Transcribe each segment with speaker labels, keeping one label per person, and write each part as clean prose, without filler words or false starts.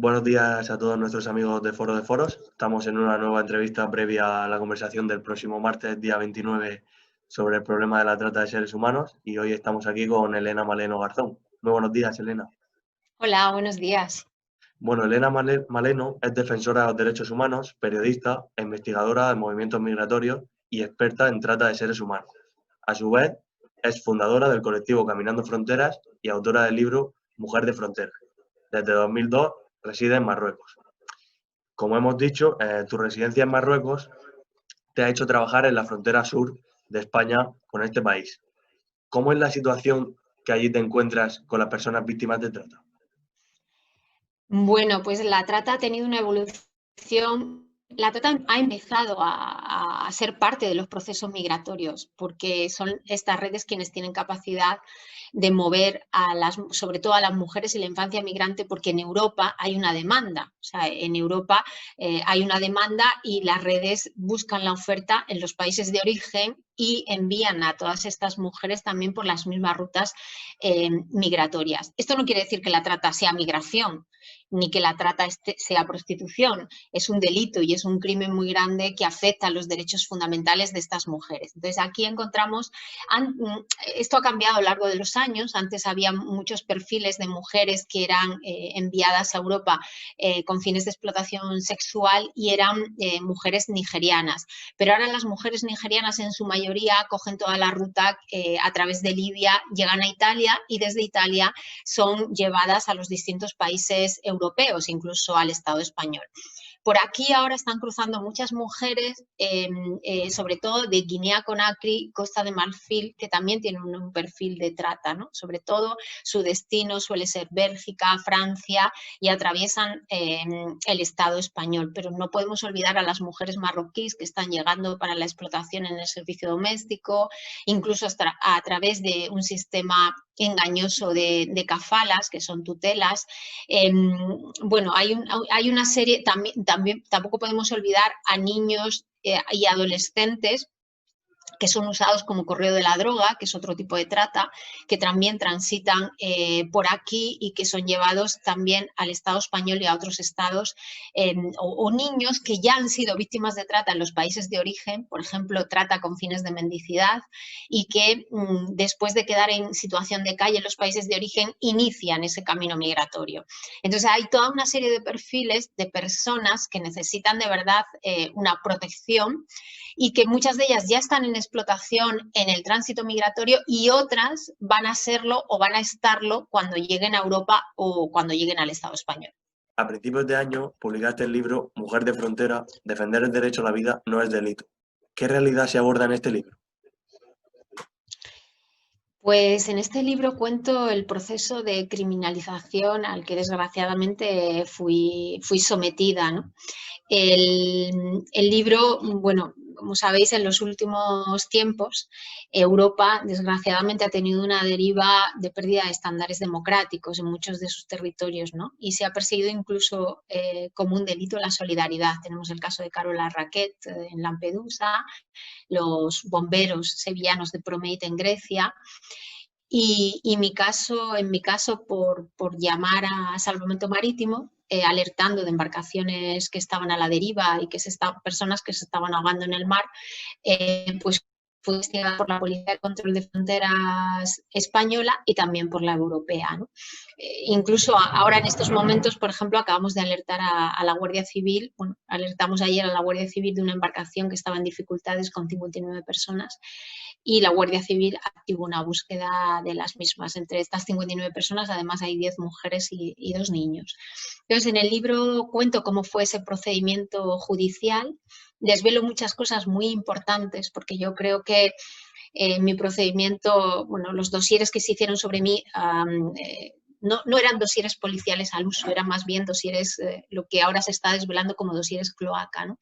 Speaker 1: Buenos días a todos nuestros amigos de Foro de Foros. Estamos en una nueva entrevista previa a la conversación del próximo martes, día 29, sobre el problema de la trata de seres humanos. Y hoy estamos aquí con Elena Maleno Garzón. Muy buenos días, Elena.
Speaker 2: Hola, buenos días.
Speaker 1: Bueno, Elena Maleno es defensora de los derechos humanos, periodista e investigadora de movimientos migratorios y experta en trata de seres humanos. A su vez, es fundadora del colectivo Caminando Fronteras y autora del libro Mujer de Frontera. Desde 2002 reside en Marruecos. Como hemos dicho, tu residencia en Marruecos te ha hecho trabajar en la frontera sur de España con este país. ¿Cómo es la situación que allí te encuentras con las personas víctimas de trata?
Speaker 2: Bueno, pues la trata ha tenido una evolución. La trata ha empezado a ser parte de los procesos migratorios, porque son estas redes quienes tienen capacidad de mover sobre todo a las mujeres y la infancia migrante, porque en Europa hay una demanda. O sea, en Europa hay una demanda y las redes buscan la oferta en los países de origen y envían a todas estas mujeres también por las mismas rutas migratorias. Esto no quiere decir que la trata sea migración, ni que la trata sea prostitución. Es un delito y es un crimen muy grande que afecta a los derechos fundamentales de estas mujeres. Entonces, aquí encontramos, esto ha cambiado a lo largo de los años. Antes había muchos perfiles de mujeres que eran enviadas a Europa con fines de explotación sexual y eran mujeres nigerianas. Pero ahora las mujeres nigerianas en su mayoría cogen toda la ruta a través de Libia, llegan a Italia y desde Italia son llevadas a los distintos países europeos, incluso al Estado español. Por aquí ahora están cruzando muchas mujeres, sobre todo de Guinea-Conakry, Costa de Marfil, que también tienen un perfil de trata, ¿no? Sobre todo su destino suele ser Bélgica, Francia, y atraviesan el Estado español. Pero no podemos olvidar a las mujeres marroquíes que están llegando para la explotación en el servicio doméstico, incluso hasta a través de un sistema engañoso de cafalas, que son tutelas. Bueno, hay una serie, también tampoco podemos olvidar a niños y adolescentes que son usados como correo de la droga, que es otro tipo de trata, que también transitan por aquí y que son llevados también al Estado español y a otros estados, o niños que ya han sido víctimas de trata en los países de origen, por ejemplo, trata con fines de mendicidad, y que después de quedar en situación de calle en los países de origen, inician ese camino migratorio. Entonces hay toda una serie de perfiles de personas que necesitan de verdad una protección, y que muchas de ellas ya están en explotación en el tránsito migratorio y otras van a serlo o van a estarlo cuando lleguen a Europa o cuando lleguen al Estado español.
Speaker 1: A principios de año publicaste el libro Mujer de Frontera, defender el derecho a la vida no es delito. ¿Qué realidad se aborda en este libro?
Speaker 2: Pues en este libro cuento el proceso de criminalización al que desgraciadamente fui sometida, ¿no? El libro, bueno, como sabéis, en los últimos tiempos Europa desgraciadamente ha tenido una deriva de pérdida de estándares democráticos en muchos de sus territorios, ¿no? Y se ha perseguido incluso como un delito la solidaridad. Tenemos el caso de Carola Racket en Lampedusa, los bomberos sevillanos de Promeite en Grecia. Y en mi caso por llamar a salvamento marítimo, alertando de embarcaciones que estaban a la deriva y personas que se estaban ahogando en el mar, pues fue investigada por la Policía de Control de Fronteras española y también por la europea, ¿no? Incluso ahora en estos momentos, por ejemplo, acabamos de alertar a la Guardia Civil, bueno, alertamos ayer a la Guardia Civil de una embarcación que estaba en dificultades con 59 personas, y la Guardia Civil activó una búsqueda de las mismas. Entre estas 59 personas, además, hay 10 mujeres y 2 niños. Entonces, en el libro cuento cómo fue ese procedimiento judicial, desvelo muchas cosas muy importantes, porque yo creo que mi procedimiento, bueno, los dosieres que se hicieron sobre mí no eran dosieres policiales al uso, eran más bien dosieres, lo que ahora se está desvelando como dosieres cloaca, ¿no?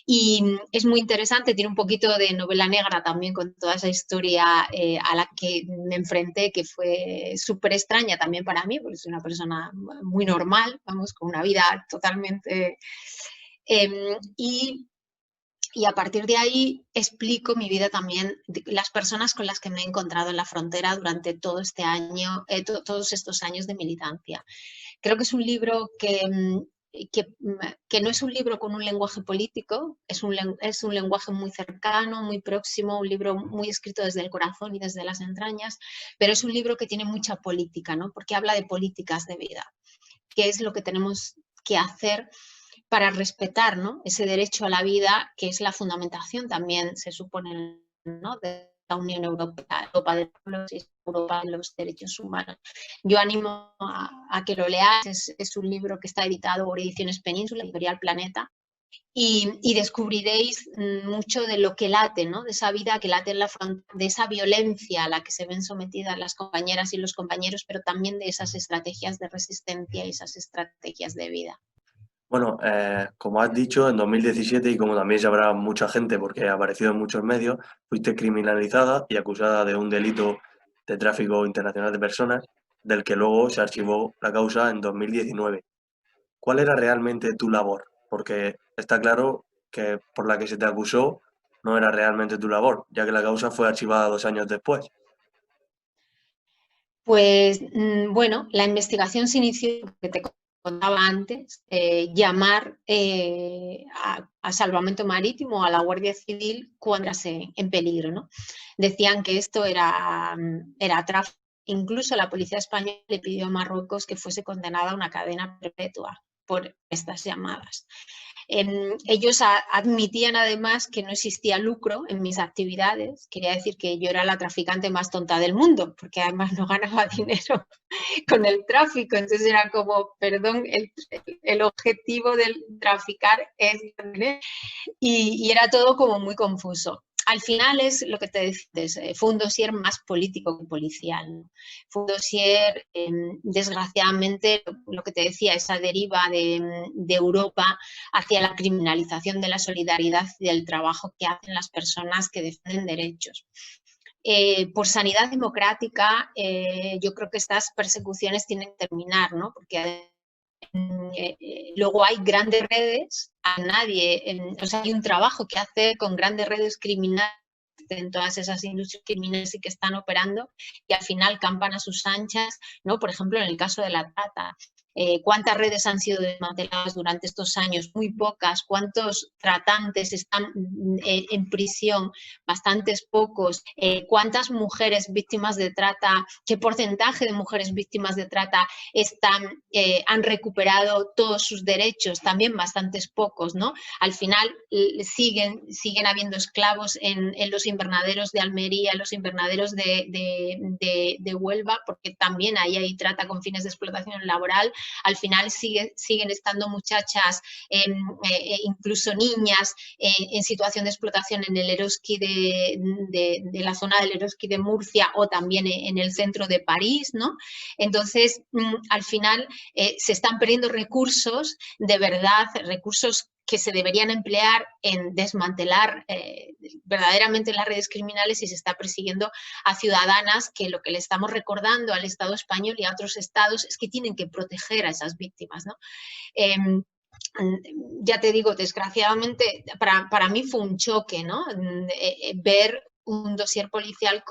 Speaker 2: Y es muy interesante, tiene un poquito de novela negra también con toda esa historia a la que me enfrenté, que fue súper extraña también para mí, porque soy una persona muy normal, vamos, con una vida totalmente... y a partir de ahí explico mi vida también, las personas con las que me he encontrado en la frontera durante todo este año, todos estos años de militancia. Creo que es un libro que no es un libro con un lenguaje político, es un lenguaje muy cercano, muy próximo, un libro muy escrito desde el corazón y desde las entrañas, pero es un libro que tiene mucha política, ¿no? Porque habla de políticas de vida, qué es lo que tenemos que hacer para respetar, ¿no?, ese derecho a la vida, que es la fundamentación también, se supone, ¿no?, de la Unión Europea, Europa de Europa de los derechos humanos. Yo animo a que lo leáis, es un libro que está editado por Ediciones Península, Editorial Planeta, y descubriréis mucho de lo que late, ¿no?, de esa vida que late en la frontera, de esa violencia a la que se ven sometidas las compañeras y los compañeros, pero también de esas estrategias de resistencia y esas estrategias de vida.
Speaker 1: Bueno, como has dicho, en 2017, y como también sabrá mucha gente porque ha aparecido en muchos medios, fuiste criminalizada y acusada de un delito de tráfico internacional de personas, del que luego se archivó la causa en 2019. ¿Cuál era realmente tu labor? Porque está claro que por la que se te acusó no era realmente tu labor, ya que la causa fue archivada 2 años después.
Speaker 2: Pues bueno, la investigación se inició, que te contaba antes, llamar a Salvamento Marítimo, a la Guardia Civil, cuando estase en peligro, ¿no? Decían que esto era tráfico. Incluso la policía española le pidió a Marruecos que fuese condenada a una cadena perpetua por estas llamadas. Ellos admitían además que no existía lucro en mis actividades, quería decir que yo era la traficante más tonta del mundo, porque además no ganaba dinero con el tráfico, entonces era como, perdón, el objetivo del traficar es dinero, y era todo como muy confuso. Al final es lo que te decía, fue un dossier más político que policial, ¿no? Fue un dossier, desgraciadamente, lo que te decía, esa deriva de Europa hacia la criminalización de la solidaridad y del trabajo que hacen las personas que defienden derechos. Por sanidad democrática, yo creo que estas persecuciones tienen que terminar, ¿no? Porque luego hay grandes redes, o sea, hay un trabajo que hacer con grandes redes criminales en todas esas industrias criminales y que están operando y al final campan a sus anchas, ¿no? Por ejemplo, en el caso de la trata. ¿Cuántas redes han sido desmanteladas durante estos años? Muy pocas. ¿Cuántos tratantes están en prisión? Bastantes pocos. ¿Cuántas mujeres víctimas de trata? ¿Qué porcentaje de mujeres víctimas de trata han recuperado todos sus derechos? También bastantes pocos, ¿no? Al final siguen habiendo esclavos en los invernaderos de Almería, en los invernaderos de Huelva, porque también ahí hay trata con fines de explotación laboral. Al final siguen estando muchachas, incluso niñas, en situación de explotación en el Eroski de la zona del Eroski de Murcia o también en el centro de París, ¿no? Entonces, al final se están perdiendo recursos, de verdad, recursos que se deberían emplear en desmantelar verdaderamente las redes criminales, y se está persiguiendo a ciudadanas que lo que le estamos recordando al Estado español y a otros estados es que tienen que proteger a esas víctimas, ¿no? Ya te digo, desgraciadamente, para mí fue un choque, ¿no? Ver un dossier policial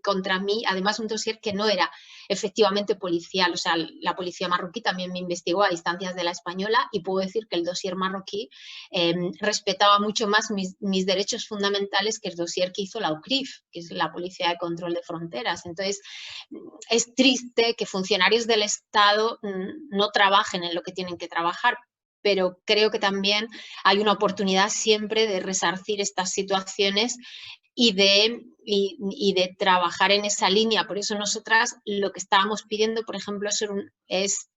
Speaker 2: contra mí, además un dossier que no era efectivamente policial, o sea, la policía marroquí también me investigó a distancias de la española y puedo decir que el dossier marroquí respetaba mucho más mis derechos fundamentales que el dossier que hizo la UCRIF, que es la Policía de Control de Fronteras. Entonces, es triste que funcionarios del Estado no trabajen en lo que tienen que trabajar, pero creo que también hay una oportunidad siempre de resarcir estas situaciones y de trabajar en esa línea. Por eso nosotras lo que estábamos pidiendo, por ejemplo, es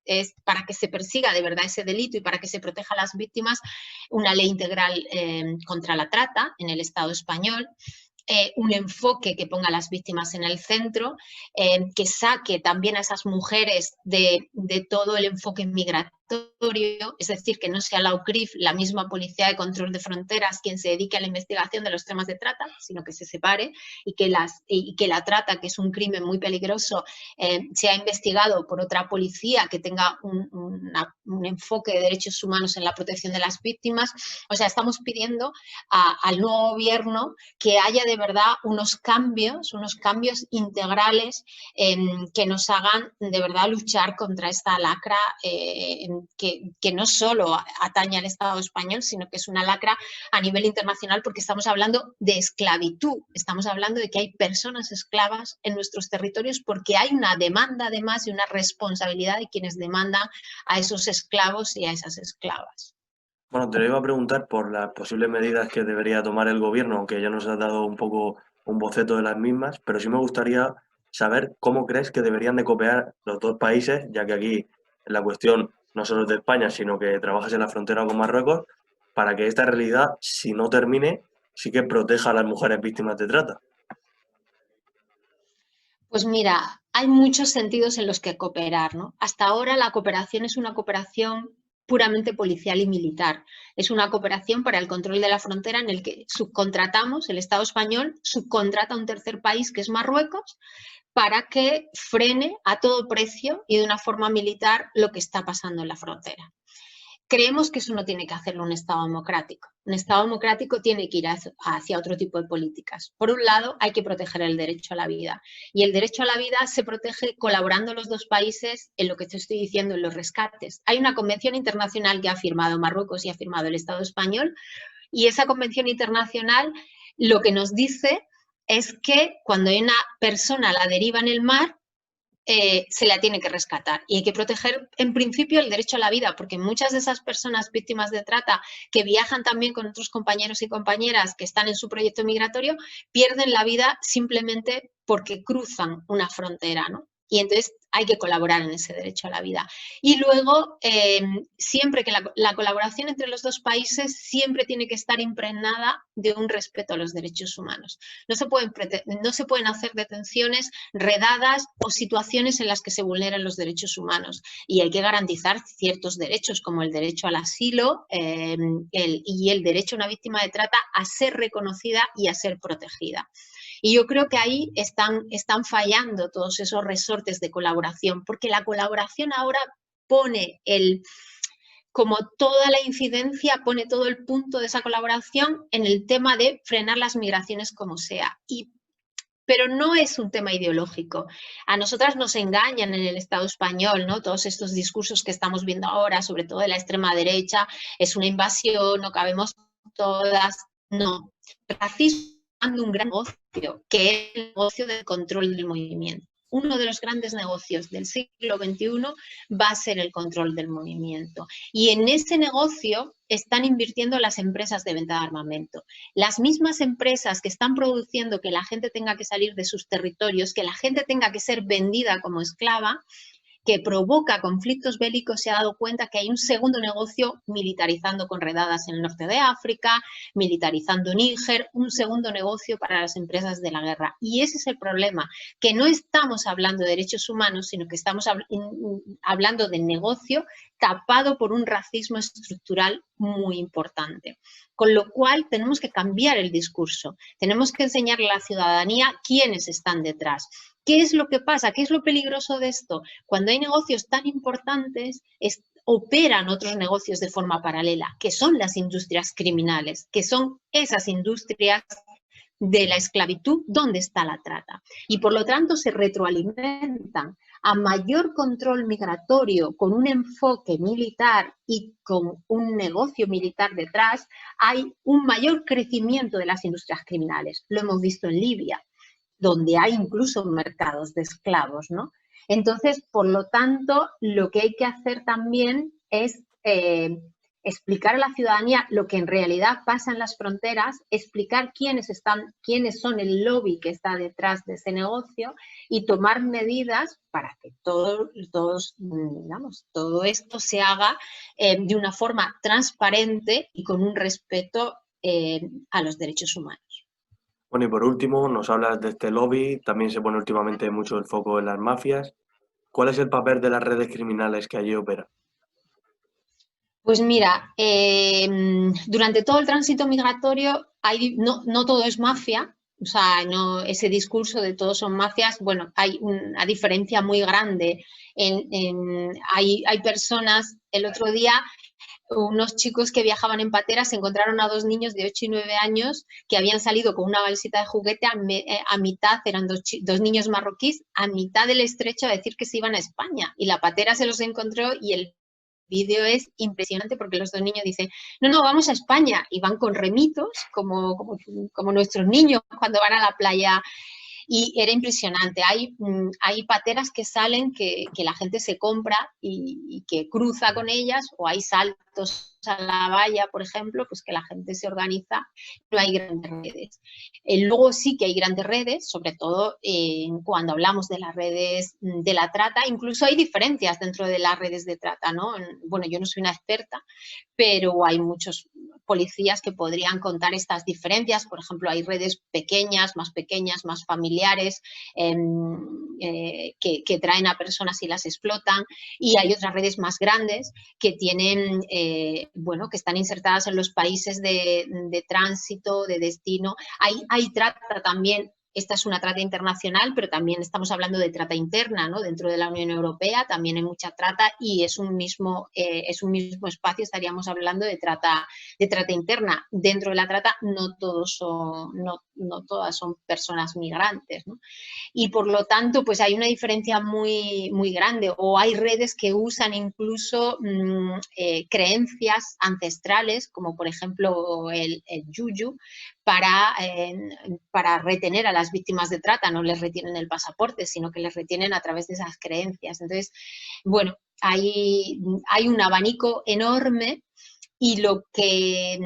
Speaker 2: para que se persiga de verdad ese delito y para que se proteja a las víctimas, una ley integral contra la trata en el Estado español. Un enfoque que ponga a las víctimas en el centro, que saque también a esas mujeres de todo el enfoque migratorio, migratorio, es decir, que no sea la UCRIF, la misma Policía de Control de Fronteras, quien se dedique a la investigación de los temas de trata, sino que se separe y que la trata, que es un crimen muy peligroso, sea investigado por otra policía que tenga un enfoque de derechos humanos en la protección de las víctimas. O sea, estamos pidiendo al nuevo gobierno que haya de verdad unos cambios integrales que nos hagan de verdad luchar contra esta lacra que no solo atañe al Estado español, sino que es una lacra a nivel internacional, porque estamos hablando de esclavitud, estamos hablando de que hay personas esclavas en nuestros territorios porque hay una demanda además y una responsabilidad de quienes demandan a esos esclavos y a esas esclavas.
Speaker 1: Bueno, te lo iba a preguntar por las posibles medidas que debería tomar el gobierno, aunque ya nos has dado un poco un boceto de las mismas, pero sí me gustaría saber cómo crees que deberían de cooperar los dos países, ya que aquí la cuestión no solo es de España, sino que trabajas en la frontera con Marruecos, para que esta realidad, si no termine, sí que proteja a las mujeres víctimas de trata.
Speaker 2: Pues mira, hay muchos sentidos en los que cooperar, ¿no? Hasta ahora la cooperación es una cooperación puramente policial y militar. Es una cooperación para el control de la frontera en el que subcontratamos, el Estado español subcontrata a un tercer país que es Marruecos para que frene a todo precio y de una forma militar lo que está pasando en la frontera. Creemos que eso no tiene que hacerlo un Estado democrático. Un Estado democrático tiene que ir hacia otro tipo de políticas. Por un lado, hay que proteger el derecho a la vida. Y el derecho a la vida se protege colaborando los dos países en lo que te estoy diciendo, en los rescates. Hay una convención internacional que ha firmado Marruecos y ha firmado el Estado español, y esa convención internacional lo que nos dice es que cuando hay una persona a la deriva en el mar, se la tiene que rescatar. Y hay que proteger, en principio, el derecho a la vida, porque muchas de esas personas víctimas de trata que viajan también con otros compañeros y compañeras que están en su proyecto migratorio, pierden la vida simplemente porque cruzan una frontera, ¿no? Y entonces hay que colaborar en ese derecho a la vida. Y luego, siempre que la colaboración entre los dos países siempre tiene que estar impregnada de un respeto a los derechos humanos. No se pueden hacer detenciones, redadas o situaciones en las que se vulneran los derechos humanos. Y hay que garantizar ciertos derechos, como el derecho al asilo y el derecho a una víctima de trata a ser reconocida y a ser protegida. Y yo creo que ahí están fallando todos esos resortes de colaboración, porque la colaboración ahora pone como toda la incidencia, pone todo el punto de esa colaboración en el tema de frenar las migraciones como sea. Pero no es un tema ideológico. A nosotras nos engañan en el Estado español, ¿no? Todos estos discursos que estamos viendo ahora, sobre todo de la extrema derecha, es una invasión, no cabemos todas. No, racismo es un gran negocio, que es el negocio del control del movimiento. Uno de los grandes negocios del siglo XXI va a ser el control del movimiento. Y en ese negocio están invirtiendo las empresas de venta de armamento. Las mismas empresas que están produciendo que la gente tenga que salir de sus territorios, que la gente tenga que ser vendida como esclava, que provoca conflictos bélicos, se ha dado cuenta que hay un segundo negocio militarizando con redadas en el norte de África, militarizando Níger, un segundo negocio para las empresas de la guerra. Y ese es el problema, que no estamos hablando de derechos humanos, sino que estamos hablando de negocio tapado por un racismo estructural muy importante. Con lo cual tenemos que cambiar el discurso, tenemos que enseñarle a la ciudadanía quiénes están detrás. ¿Qué es lo que pasa? ¿Qué es lo peligroso de esto? Cuando hay negocios tan importantes, operan otros negocios de forma paralela, que son las industrias criminales, que son esas industrias de la esclavitud donde está la trata. Y por lo tanto se retroalimentan. A mayor control migratorio con un enfoque militar y con un negocio militar detrás, hay un mayor crecimiento de las industrias criminales. Lo hemos visto en Libia, donde hay incluso mercados de esclavos, ¿no? Entonces, por lo tanto, lo que hay que hacer también es explicar a la ciudadanía lo que en realidad pasa en las fronteras, explicar quiénes son el lobby que está detrás de ese negocio y tomar medidas para que todo esto se haga de una forma transparente y con un respeto a los derechos humanos.
Speaker 1: Bueno, y por último, nos hablas de este lobby, también se pone últimamente mucho el foco en las mafias. ¿Cuál es el papel de las redes criminales que allí operan?
Speaker 2: Pues mira, durante todo el tránsito migratorio no todo es mafia, o sea, no, ese discurso de todos son mafias, bueno, hay una diferencia muy grande. Hay personas, el otro día unos chicos que viajaban en pateras encontraron a dos niños de 8 y 9 años que habían salido con una bolsita de juguete a mitad, eran dos niños marroquíes, a mitad del estrecho a decir que se iban a España. Y la patera se los encontró y el vídeo es impresionante porque los dos niños dicen, no, no, vamos a España, y van con remitos, como nuestros niños cuando van a la playa, y era impresionante. Hay pateras que salen que la gente se compra y que cruza con ellas, o hay saltos a la valla, por ejemplo, pues que la gente se organiza, no hay grandes redes. Luego sí que hay grandes redes, sobre todo cuando hablamos de las redes de la trata, incluso hay diferencias dentro de las redes de trata, ¿no? Bueno, yo no soy una experta, pero hay muchos policías que podrían contar estas diferencias. Por ejemplo, hay redes pequeñas, más familiares, que traen a personas y las explotan, y hay otras redes más grandes que tienen, bueno, que están insertadas en los países de tránsito, de destino. Hay trata también. Esta es una trata internacional, pero también estamos hablando de trata interna, ¿no? Dentro de la Unión Europea también hay mucha trata, y es un mismo espacio, estaríamos hablando de trata interna. Dentro de la trata no todas son personas migrantes, ¿no? Y por lo tanto, pues hay una diferencia muy, muy grande, o hay redes que usan incluso creencias ancestrales, como por ejemplo el yuyu, para retener a las víctimas de trata. No les retienen el pasaporte, sino que les retienen a través de esas creencias. Entonces, bueno, hay un abanico enorme, y lo que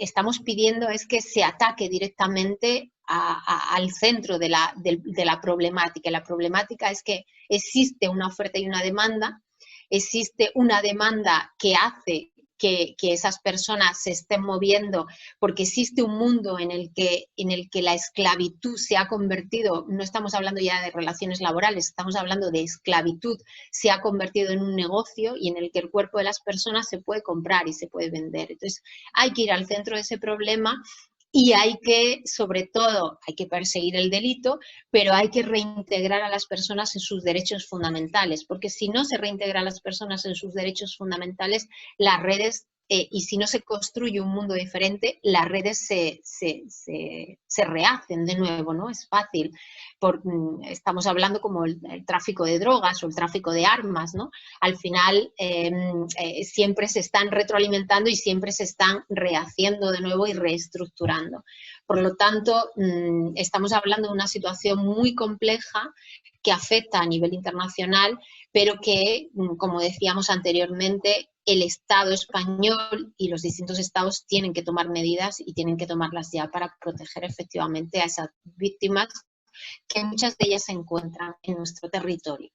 Speaker 2: estamos pidiendo es que se ataque directamente al centro de la problemática. La problemática es que existe una oferta y una demanda, existe una demanda que hace que esas personas se estén moviendo, porque existe un mundo en el que la esclavitud se ha convertido, no estamos hablando ya de relaciones laborales, estamos hablando de esclavitud, se ha convertido en un negocio, y en el que el cuerpo de las personas se puede comprar y se puede vender. Entonces, hay que ir al centro de ese problema, y sobre todo, hay que perseguir el delito, pero hay que reintegrar a las personas en sus derechos fundamentales, porque si no se reintegra a las personas en sus derechos fundamentales, las redes, y si no se construye un mundo diferente, las redes se rehacen de nuevo, ¿no? Es fácil. Estamos hablando como el tráfico de drogas o el tráfico de armas, ¿no? Al final siempre se están retroalimentando y siempre se están rehaciendo de nuevo y reestructurando. Por lo tanto, estamos hablando de una situación muy compleja que afecta a nivel internacional, pero que, como decíamos anteriormente, el Estado español y los distintos estados tienen que tomar medidas, y tienen que tomarlas ya, para proteger efectivamente a esas víctimas, que muchas de ellas se encuentran en nuestro territorio.